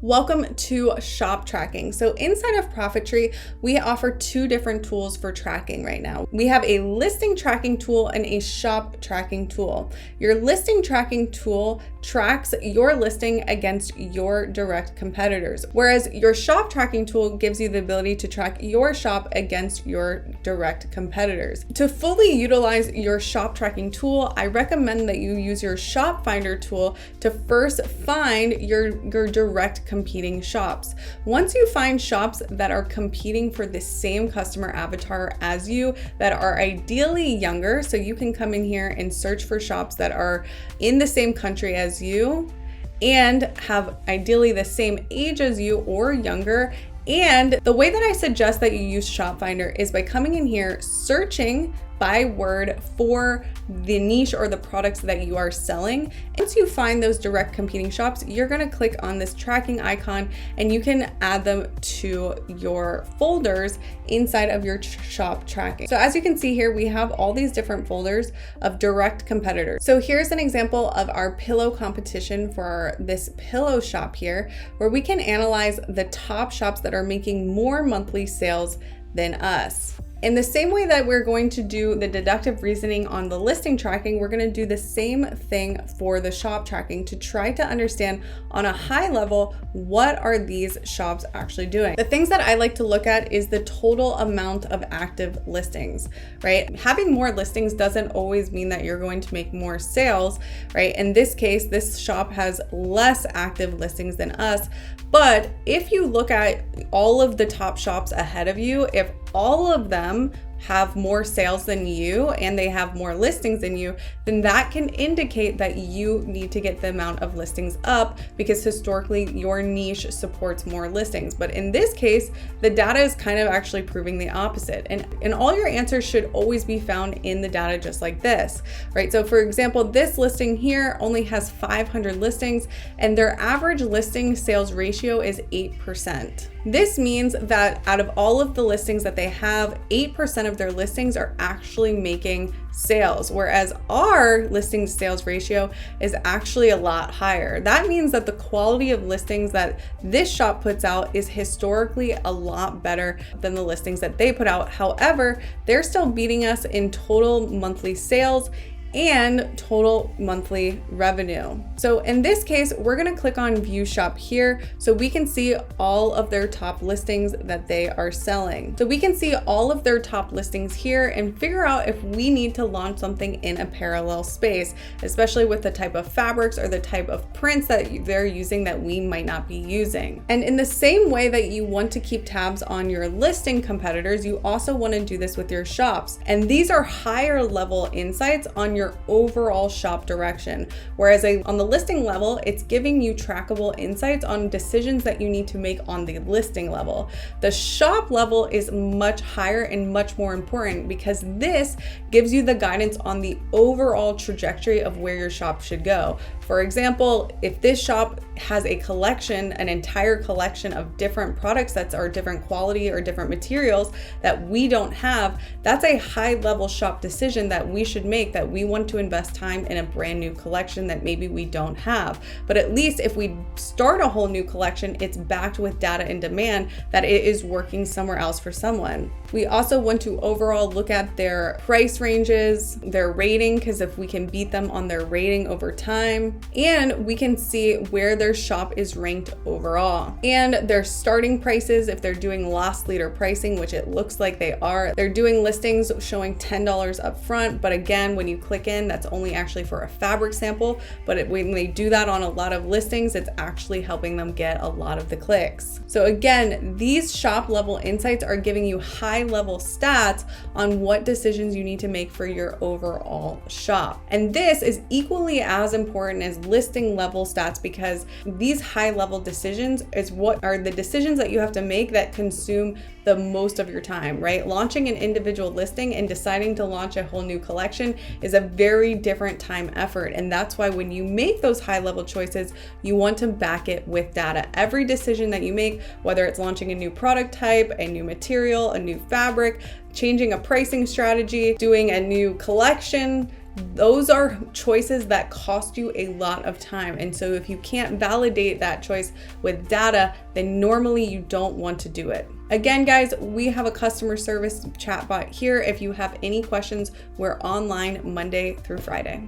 Welcome to shop tracking. So inside of Profitry, we offer two different tools for tracking right now. We have a listing tracking tool and a shop tracking tool. Your listing tracking tool tracks your listing against your direct competitors, whereas your shop tracking tool gives you the ability to track your shop against your direct competitors. To fully utilize your shop tracking tool, I recommend that you use your shop finder tool to first find your direct competing shops. Once you find shops that are competing for the same customer avatar as you, that are ideally younger, so you can come in here and search for shops that are in the same country as you and have ideally the same age as you or younger. And the way that I suggest that you use Shop Finder is by coming in here, searching by word for the niche or the products that you are selling. Once you find those direct competing shops, you're gonna click on this tracking icon and you can add them to your folders inside of your shop tracking. So as you can see here, we have all these different folders of direct competitors. So here's an example of our pillow competition for this pillow shop here, where we can analyze the top shops that are making more monthly sales than us. In the same way that we're going to do the deductive reasoning on the listing tracking, we're going to do the same thing for the shop tracking to try to understand on a high level, what are these shops actually doing? The things that I like to look at is the total amount of active listings, right? Having more listings doesn't always mean that you're going to make more sales, right? In this case, this shop has less active listings than us. But if you look at all of the top shops ahead of you, if all of them have more sales than you and they have more listings than you, then that can indicate that you need to get the amount of listings up, because historically your niche supports more listings. But in this case, the data is kind of actually proving the opposite. And all your answers should always be found in the data just like this, right? So for example, this listing here only has 500 listings and their average listing sales ratio is 8%. This means that out of all of the listings that they have, 8% of their listings are actually making sales, whereas our listing sales ratio is actually a lot higher. That means that the quality of listings that this shop puts out is historically a lot better than the listings that they put out. However, they're still beating us in total monthly sales and total monthly revenue. So in this case, we're gonna click on View Shop here so we can see all of their top listings that they are selling. So we can see all of their top listings here and figure out if we need to launch something in a parallel space, especially with the type of fabrics or the type of prints that they're using that we might not be using. And in the same way that you want to keep tabs on your listing competitors, you also want to do this with your shops. And these are higher level insights on your overall shop direction. Whereas on the listing level, it's giving you trackable insights on decisions that you need to make on the listing level. The shop level is much higher and much more important because this gives you the guidance on the overall trajectory of where your shop should go. For example, if this shop has a collection, an entire collection of different product sets or different quality or different materials that we don't have, that's a high level shop decision that we should make, that we want to invest time in a brand new collection that maybe we don't have. But at least if we start a whole new collection, it's backed with data and demand that it is working somewhere else for someone. We also want to overall look at their price ranges, their rating, because if we can beat them on their rating over time, and we can see where their shop is ranked overall, and their starting prices, if they're doing loss leader pricing, which it looks like they are. They're doing listings showing $10 up front, but again, when you click in, that's only actually for a fabric sample, but when they do that on a lot of listings, it's actually helping them get a lot of the clicks. So again, these shop level insights are giving you high level stats on what decisions you need to make for your overall shop. And this is equally as important as listing level stats, because these high level decisions is what are the decisions that you have to make that consume the most of your time, right? Launching an individual listing and deciding to launch a whole new collection is a very different time effort. And that's why when you make those high level choices, you want to back it with data. Every decision that you make, whether it's launching a new product type, a new material, a new fabric, changing a pricing strategy, doing a new collection, Those are choices that cost you a lot of time. And so if you can't validate that choice with data, then normally you don't want to do it. Again, guys, we have a customer service chatbot here. If you have any questions, we're online Monday through Friday.